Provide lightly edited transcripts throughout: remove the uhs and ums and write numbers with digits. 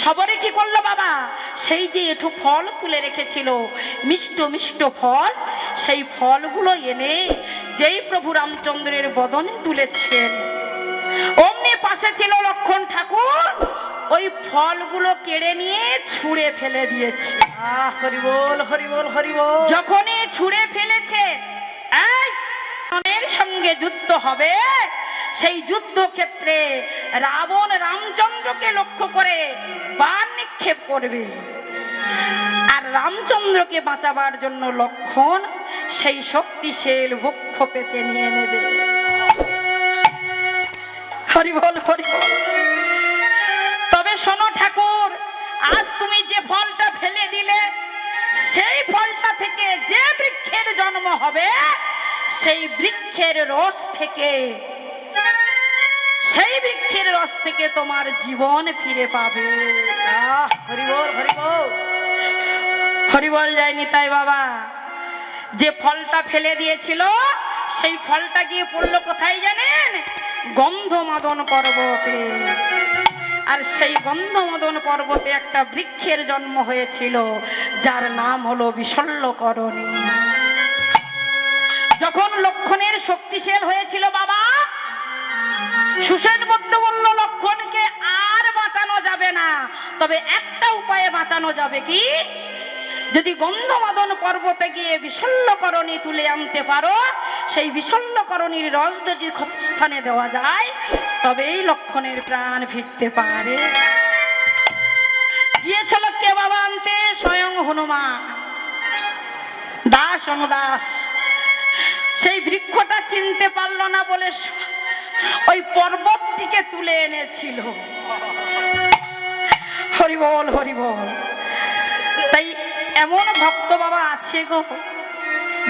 সবরে কি করলো বাবা, সেই যে একটু ফল তুলে রেখেছিল, মিষ্ট মিষ্ট ফল, সেই ফলগুলো এনে যেই প্রভু রামচন্দ্রের বদনে তুলেছেন, অমনি পাশে ছিল লক্ষণ ঠাকুর, ওই ফলগুলো কেড়ে নিয়ে ছুঁড়ে ফেলে দিয়েছে। হরি বল হরি বল হরি বল। যখনই ছুঁড়ে ফেলেছে, এই রাবণের সঙ্গে যুদ্ধ হবে, সেই যুদ্ধক্ষেত্রে রাবণ রামচন্দ্রকে লক্ষ্য করে বাণ নিক্ষেপ করবে, আর রামচন্দ্রকে বাঁচাবার জন্য লক্ষণ সেই শক্তিশাল বৃক্ষ পেতে নিয়ে নেবে। হরি বল হরি বল। তবে শোনো ঠাকুর, আজ তুমি যে ফলটা ফেলে দিলে, সেই ফলটা থেকে যে বৃক্ষের জন্ম হবে, সেই বৃক্ষের রস থেকে, সেই বৃক্ষের রস থেকে তোমার জীবন ফিরে পাবে। হরি বল হরি বল। হরি বল যায়নি তাই বাবা, যে ফলটা ফেলে দিয়েছিল, সেই ফলটা গিয়ে পড়লো কোথায় জানেন? গন্ধমাদন পর্বতে। আর সেই গন্ধমাদন পর্বতে একটা বৃক্ষের জন্ম হয়েছিল, যার নাম হলো বিশল্যকরণী। যখন লক্ষণের শক্তিশাল হয়েছিল বাবা, সুসেন বদ্ধ বলল লক্ষণকে আর বাঁচানো যাবে না, তবে একটা উপায়ে বাঁচানো যাবে। কি? যদি গন্ধমাদন পর্বতে গিয়ে বিশল্যকরণী তুলে আনতে পারো, সেই বিশল্যকরণীর রস যদি ক্ষতস্থানে দেওয়া যায়, তবেই লক্ষণের প্রাণ ফিরতে পারে। গিয়েছিল কে বাবা আনতে? স্বয়ং হনুমান। দাস অনুদাস সেই বৃক্ষটা চিনতে পারলো না বলে ওই পর্বতটিকে তুলে এনেছিল। হরি বল হরি বল। তাই এমন ভক্ত বাবা আছে গো,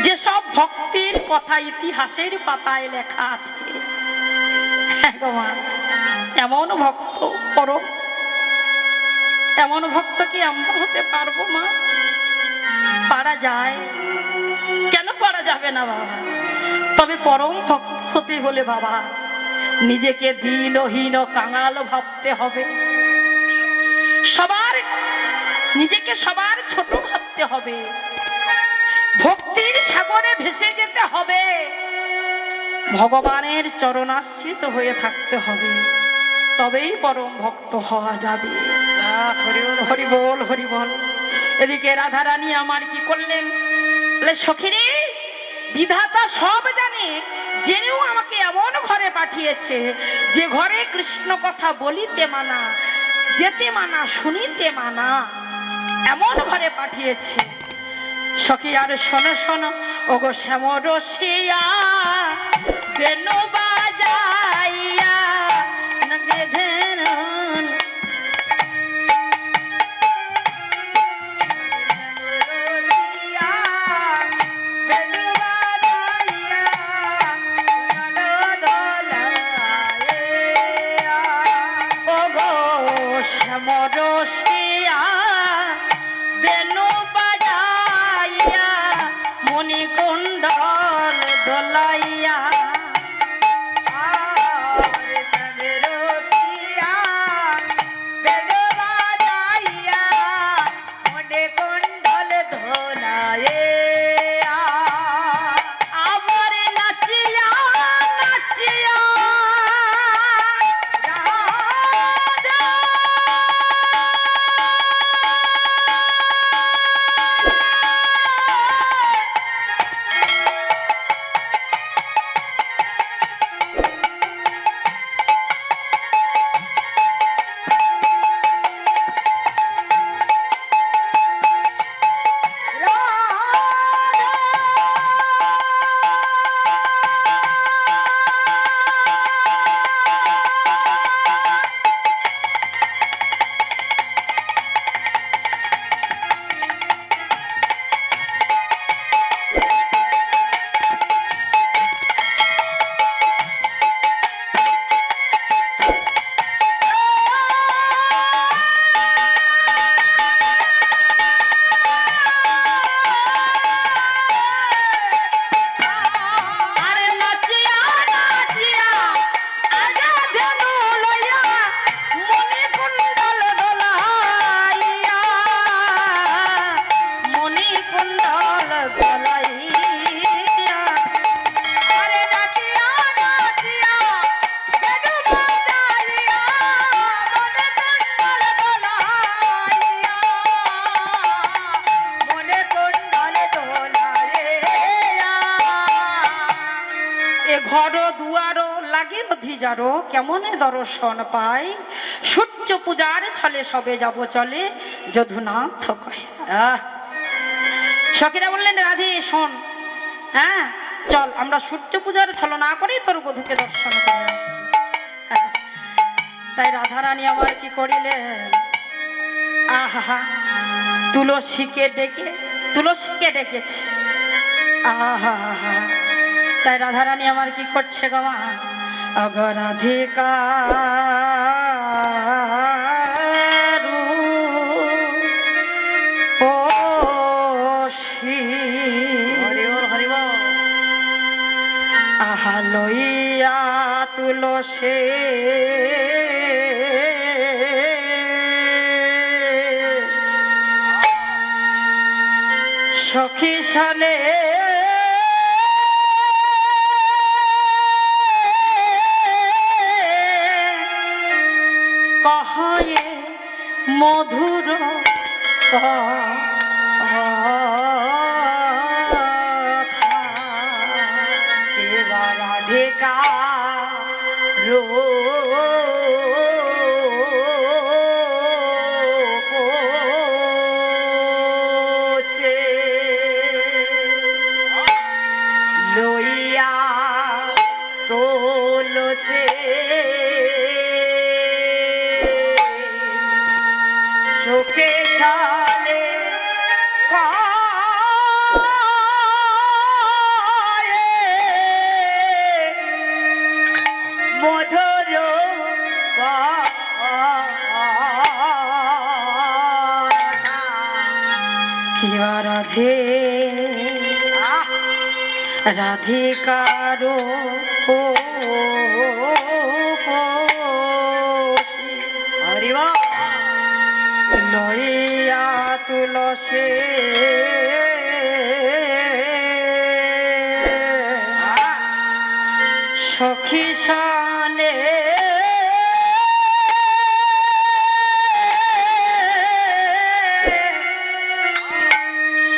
যে সব ভক্তির কথা ইতিহাসের পাতায় লেখা আছে। এমন ভক্ত পরম, এমন ভক্ত কি আমরা হতে পারবো মা? পারা যায়, কেন পারা যাবে না বাবা? তবে পরম ভক্ত হতে হলে বাবা নিজেকে দীনহীন কাঙাল ভাবতে হবে, সবার নিজেকে সবার ছোট ভাবতে হবে, ভক্তির সাগরে ভেসে যেতে হবে, ভগবানের চরণাশ্রিত হয়ে থাকতে হবে, তবেই পরম ভক্ত হওয়া যাবে। হরি বল হরি বল। এদিকে রাধারানী আমার কি করলেন? বলে সখীরে, বিধাতা সব জানে, জেনেও আমাকে এমন ঘরে পাঠিয়েছে, যে ঘরে কৃষ্ণ কথা বলিতে মানা, যেতে মানা, শুনিতে মানা, এমন ঘরে পাঠিয়েছে। সখী আর শোনো শোনো, ওগো শ্যামরসিয়া বেনু বাজাইয়া নাগে ধেরন, ওগো শ্যামরসিয়া বেনু বাজাইয়া মণিকুণ্ডল দোলাইয়া, ঘর দুয়ার লাগে অধিজারো কেমনে দর্শন পাই সূর্য পূজার ছলে সবে যাব চলে যদুনাথ কয়। সখীরা বললেন রাধে শোন, হ্যাঁ চল আমরা সূর্য পূজার ছলনা করেই তোর বধূকে দর্শন করে আসি। তাই রাধারানী আমার কি করিলেন, আহা তুলসীকে ডেকেছে, আহা তাই রাধারানী আমার কি করছে গমা, অগরাধিকার আহা লইয়া তুলসে সখী সালে কহয়ে মধুর লইয়া তোলসে সুখে ছালে মধুর কি রাধে রাধিকারো লইয়া তুলসে সখী সানে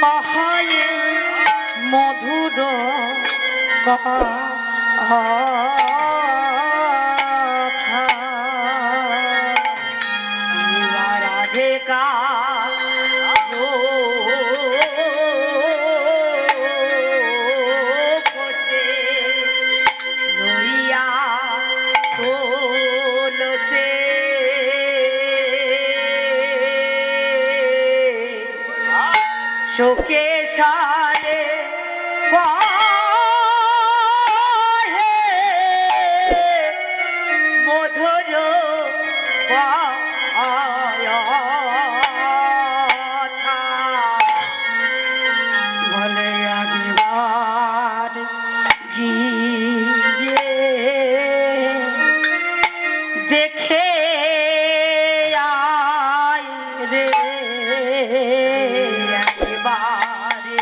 কহয়ে মধুর লইয়া তোলসে শোকে সারে মধুর বলে আগেবার গিয়ে দেখে আয় রে একবারে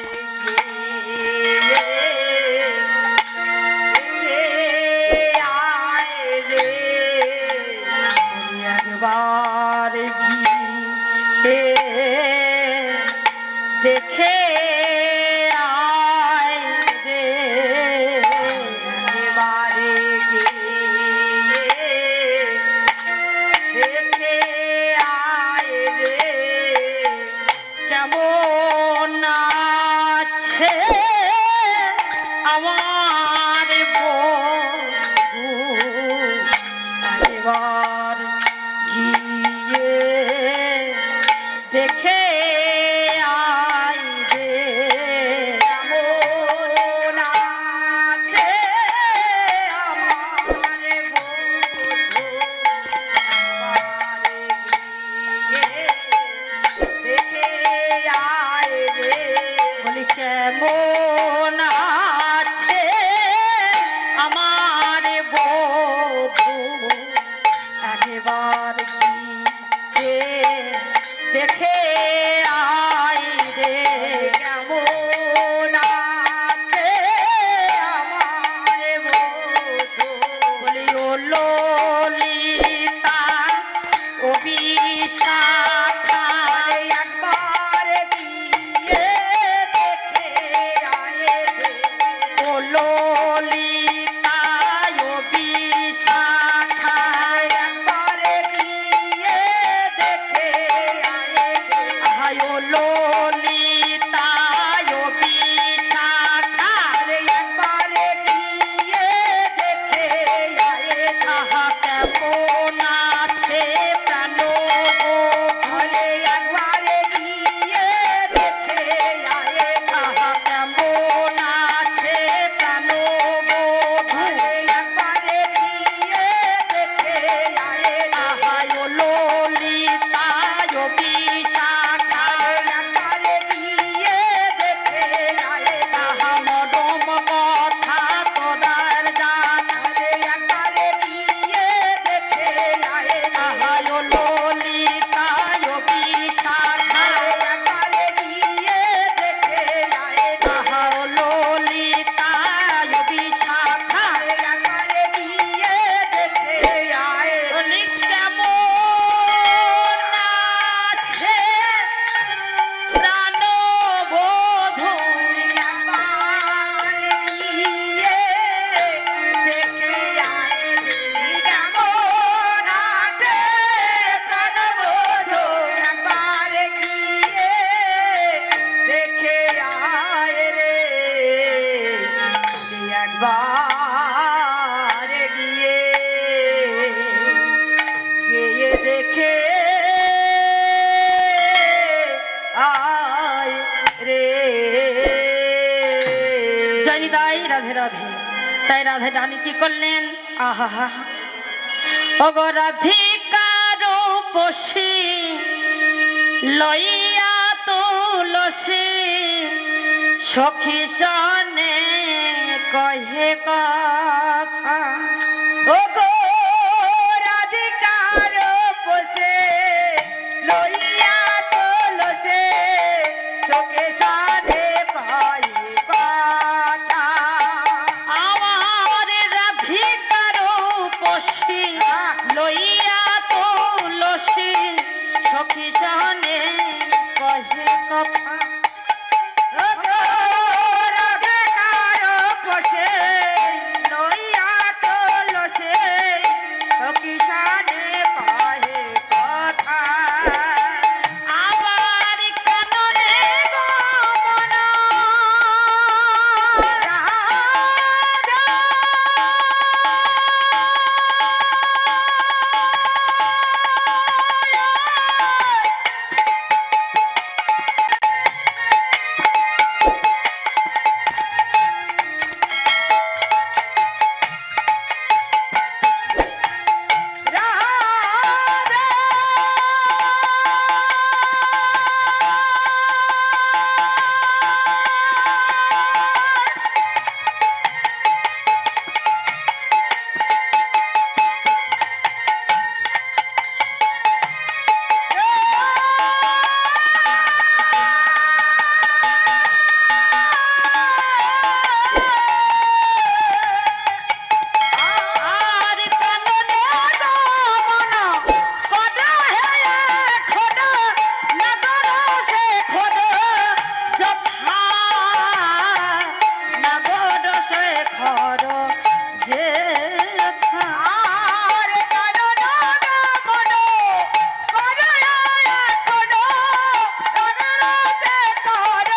আয় রে একবার গিয়ে দেখে আয় রে এবারে গিয়ে দেখে আয় রে কেমন আছে আমার বধূ একবার গিয়ে দেখে আয় রে কেমন আছে আমার বধূ এবারে গিয়ে দেখে আয় রে বলি কেমন আছে আমার বধূ একবার গিয়ে দেখে আয় রে কেমন আছে আমার বধূ বলি ও ললিতা ও বিশাখা একবার গিয়ে দেখে আয় রে ও ললিতা নিদাই রাধে রাধে। তাই রাধে রানী কি করলেন, আহা ওগো রাধিকার পশি লইয়া তুলসী সখী সনে কহে কথা। ও গো রাধিকার পোষে লইয়া তুলসে চোখে সাধে কই কথা। আমার রাধিকার পশি লইয়া তুলসী সখী সনে কহে কথা। ও গো রাধিকার পোষে লইয়া তুলসে চোখে সাধে কই কথা। আবার কাননে গমন আর কাননে গমন কড হেয়ে খড নগর সে খড যথা নগর সে খড যেথা। আর কানন গমন করে এখন নগরতে কর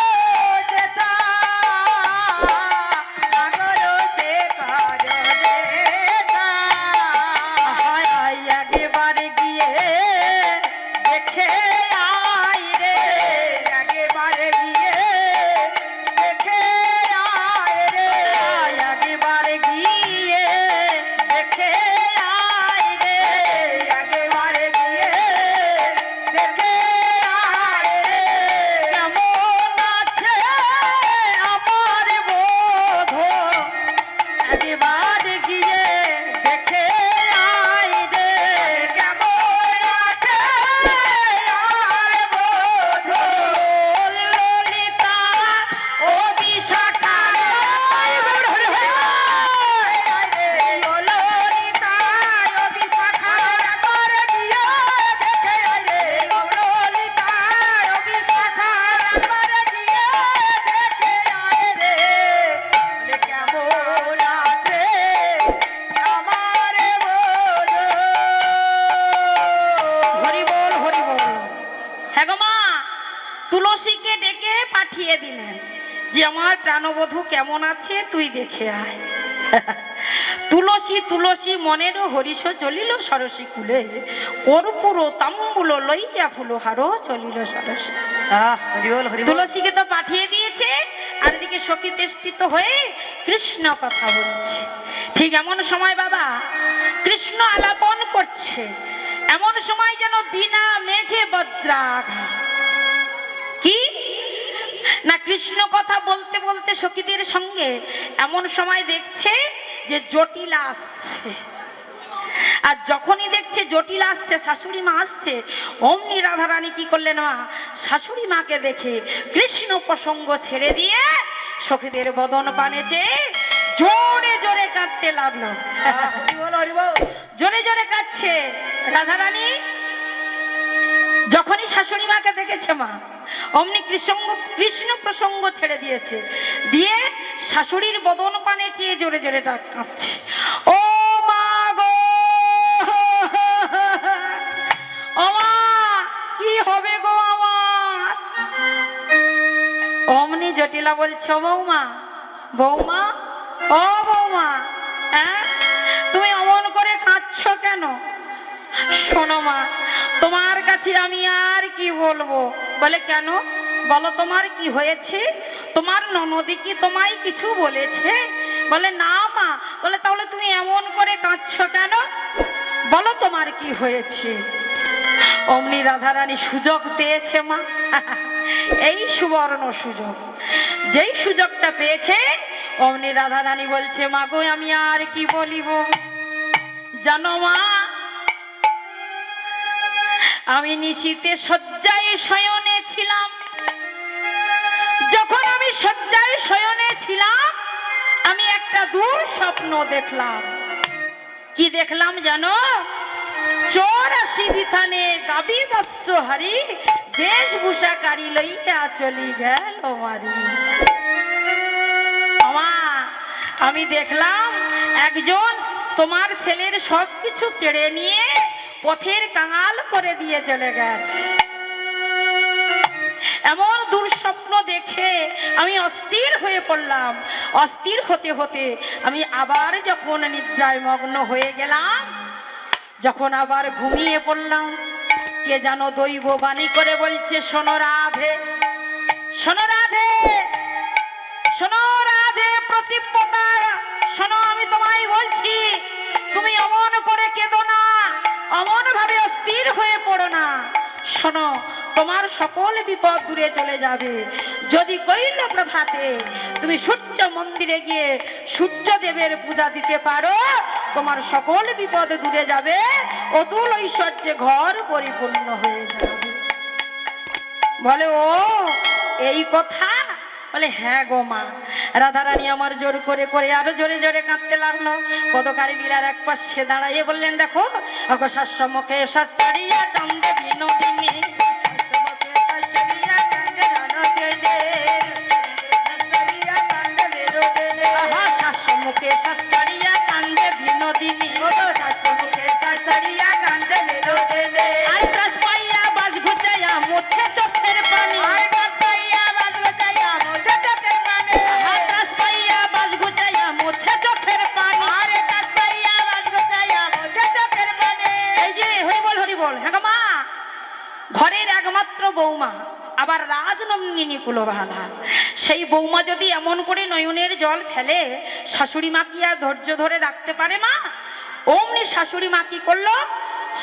যেথা। নগরতে কর যেথা। হায় হায় একেবারে গিয়ে দেখে আই রে। একেবারে গিয়ে দেখে আয় রে। একেবারে গিয়ে দেখে আই রে। একেবারে গিয়ে দেখে আয় রে। কেমন আছে আমার বোধ, একবার গিয়ে দেখে আই রে। কেমন আছে আর বোধ। ললিতা ও বিশাখা হরি বল হরি বল। হ্যাঁ গো মা, তুলসীকে ডেকে পাঠিয়ে দিলেন যে আমার প্রাণবধূ কেমন আছে তুই দেখে আয়। তুলসী তুলসী মনেরও হরিষ চলিল সরসী কুলে, কর্পূর তাম্বুল লইয়া ফুলহার চলিল সরসী। তুলসীকে তো পাঠিয়ে দিয়েছে, আর এদিকে সখী তেষ্টিত হয়ে কৃষ্ণ কথা বলছে। ঠিক এমন সময় বাবা কৃষ্ণ আলাপন করছে, এমন সময় যেন বিনা মেঘে বজ্রাঘাত। কি না কৃষ্ণ কথা বলতে বলতে সখীদের সঙ্গে এমন সময় দেখছে যে জটিলা আসছে। আর যখনই দেখছে জটিলা আসছে, শাশুড়ি মা আসছে, অমনি রাধারানী কি করলেন মা, শাশুড়ি মাকে দেখে কৃষ্ণ প্রসঙ্গ ছেড়ে দিয়ে সখীদের বদন পানে চেয়ে জোরে জোরে কাঁদতে লাগলো। জোরে জোরে কাঁদছে রাধারানী। যখনই শাশুড়ি মাকে দেখেছে মা, অমনি কৃষ্ণ প্রসঙ্গ ছেড়ে দিয়েছে, দিয়ে শাশুড়ির বদন পানে চেয়ে জোরে জোরে কাঁদছে। ও মা গো, ও মা কি হবে গো আমার। অমনি জটিলা বলছে, ও বৌমা, বৌমা, ও বৌমা, হ্যাঁ তুমি অমন করে কাঁদছো কেন? শোনো মা, তোমার কাছে আমি আর কি বলবো। বলে কেন? বলো তোমার কি হয়েছে? তোমার ননদি কি তোমায় কিছু বলেছে? বলে না মা। বলে তাহলে তুমি এমন করে কাঁদছো কেন? বলো তোমার কি হয়েছে? অমনি রাধারানী সুযোগ পেয়েছে মা, এই সুবর্ণ সুযোগ। যেই সুযোগটা পেয়েছে অমনি রাধারানী বলছে মা গো আমি আর কি বলিব জানো মা, আমি নিশীতে শয্যায় শয়নে ছিলাম। যখন আমি শয্যায় শয়নে ছিলাম আমি একটা দূর স্বপ্ন দেখলাম। কি দেখলাম জানো? চোর সিদিথানে গাবি বৎসহারি বেশভূষাকারী লইয়া চলি গেল মারি। আমা আমি দেখলাম একজন তোমার ছেলের সব কিছু কেড়ে নিয়ে পথের কাঙাল করে দিয়ে চলে গেছে। এমন দুঃস্বপ্ন দেখে আমি অস্থির হয়ে পড়লাম। অস্থির হতে হতে আমি আবার যখন নিদ্রায় মগ্ন হয়ে গেলাম, যখন আবার ঘুমিয়ে পড়লাম, কে যেন দৈব বাণী করে বলছে শোনো রাধে, শোনো রাধে, শোনো রাধে প্রতিপদা, শোনো আমি তোমায় বলছি তুমি অমন করে কেঁদো না, অমন ভাবে অস্থির হয়ে পড়ো না। শোনো তোমার সকল বিপদ দূরে চলে যাবে যদি কৈল প্রভাতে তুমি সূর্য মন্দিরে গিয়ে সূর্যদেবের পূজা দিতে পারো। তোমার সকল বিপদ দূরে যাবে, অতুল ঐশ্বর্যে ঘর পরিপূর্ণ হয়ে যাবে। বলে ও এই কথা? বলে হ্যাঁ গো মা। রাধারানী আমার জোর করে করে আরো জোরে জোরে কাঁদতে লাগলো। পদকারী লীলার এক পাশে দাঁড়াইয়ে বললেন দেখো অগো শাসমুখে সাচ্চারিয়া কান্দে বিনোদিনী, শাসমুখে সাচ্চারিয়া কান্দে রণকেলে, সাচ্চারিয়া কান্দে বিনোদিনী, আহা শাসমুখে সাচ্চারিয়া কান্দে বিনোদিনী, ওগো শাসমুখে সাচ্চারিয়া কান্দে বিনোদিনী। আর ত্রাস পাইয়া বাস ঘুচাইয়া মুছে চোখের পানি, আর ত্রাস পাইয়া বাস ঘুচাইয়া মুছে চোখের পানি, আর ত্রাস পাইয়া বাস ঘুচাইয়া মুছে চোখের পানি, আর ত্রাস পাইয়া বাস ঘুচাইয়া মুছে চোখের পানি। এই যে হরি বল হরি বল। হ্যাঁ গো মা, ঘরের একমাত্র বৌমা, আবার রাজনন্দিনী কুলবালা, সেই বৌমা যদি এমন করে নয়নের জল ফেলে শাশুড়ি মা কি আর ধৈর্য ধরে রাখতে পারে মা? অমনি শাশুড়ি মা কি করলো?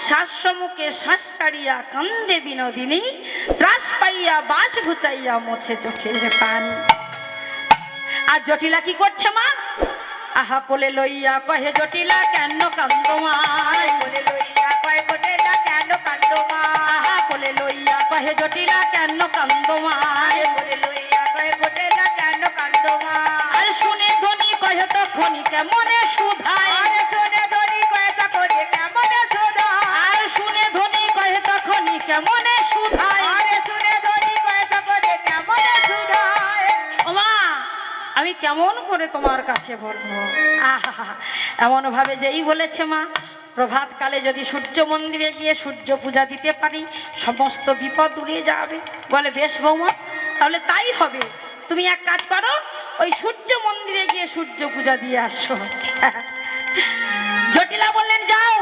শাসমুখে শ্বাস ছাড়িয়া কান্দে বিনোদিনী, ত্রাস পাইয়া বাস ঘুচাইয়া মোছে চোখের পানি। আর জটিলা কি করছে মা? আহা কোলে লইয়া কহে জটিলা কেন কান্দো মা, কোলে লইয়া কহে জটিলা কেন কান্দো মা, আহা কোলে লইয়া কহে জটিলা কেন কান্দো মা, কোলে লইয়া কহে জটিলা কেন কান্দো মা। আর শুনে ধ্বনি কহে তখনই কেমনে সুধায়, আর শুনে ধ্বনি কহে তখনই কেমনে সুধায়, আর শুনে ধ্বনি কহে তখনই কেমনে সুধায়, আর শুনে ধ্বনি কহে তখনই কেমনে সুধায়। ও মা আমি কেমন করে তোমার কাছে বলবো? আহা এমন ভাবে যেই বলেছে মা, প্রভাত কালে যদি সূর্য মন্দিরে গিয়ে সূর্য পূজা দিতে পারি সমস্ত বিপদ উড়িয়ে যাবে। বলে বেশ বৌমা তাহলে তাই হবে, তুমি এক কাজ করো ওই সূর্য মন্দিরে গিয়ে সূর্য পূজা দিয়ে আসো। জটিলা বললেন যাও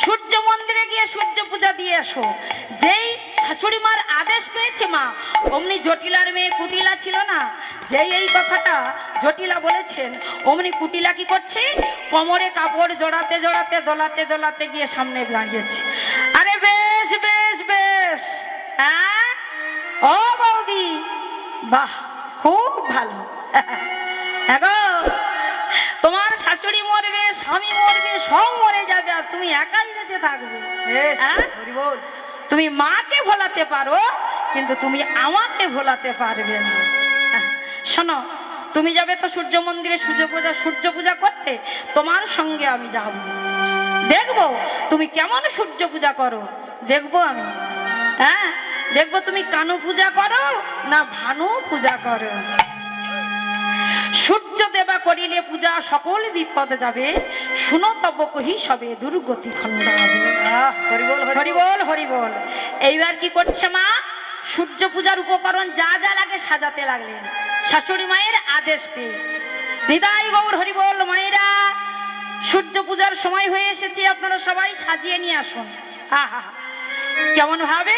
সূর্য মন্দিরে গিয়ে সূর্য পূজা দিয়ে আসো। যেই শাশুড়ি মার আদেশ পেয়েছে মা, অমনি জটিলার মেয়ে কুটিলা ছিল না, যেই এই কথাটা জটিলা বলেছেন অমনি কুটিলা কি করছে? কোমরে কাপড় জড়াতে জড়াতে দোলাতে দোলাতে গিয়ে সামনে দাঁড়িয়েছে। আরে বেশ বেশ বেশ, হ্যাঁ ও বৌদি বাহ খুব ভালো। হ্যাঁ গো তোমার শাশুড়ি মরবে, স্বামী মরবে, সব মরে যাবে, আর তুমি একাই বেঁচে থাকবে। তুমি মাকে ভোলাতে পারো কিন্তু তুমি আমাকে ভোলাতে পারবে না। শোনো তুমি যাবে তো সূর্য মন্দিরে সূর্য পূজা করতে, তোমার সঙ্গে আমি যাব, দেখবো তুমি কেমন সূর্য পূজা করো, দেখবো আমি। হ্যাঁ দেখবো তুমি কানু পূজা করো না ভানু পূজা করো। সূর্য দেবা করিলে পূজা সকল বিপদ যাবে, শুনো তব কহি সবে দুর্গতি খণ্ড হবে। হরি বল হরি বল। এইবার কি করছে মা? সূর্য পূজার উপকরণ যা যা লাগে সাজাতে লাগলেন শাশুড়ি মায়ের আদেশ পেয়ে। নিতাই গৌর হরি বল। মায়েরা সূর্য পূজার সময় হয়ে এসেছে, আপনারা সবাই সাজিয়ে নিয়ে আসুন। আহা কেমন ভাবে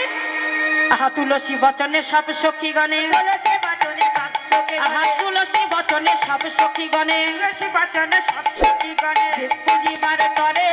আহা তুলসী বচনে সব সখী গণে তুলসী বচনে সব সখী আহা গণে তুলসী বচনে সব সখী গণে তুলসী বচনে সব সখী গণে পুজিবার তরে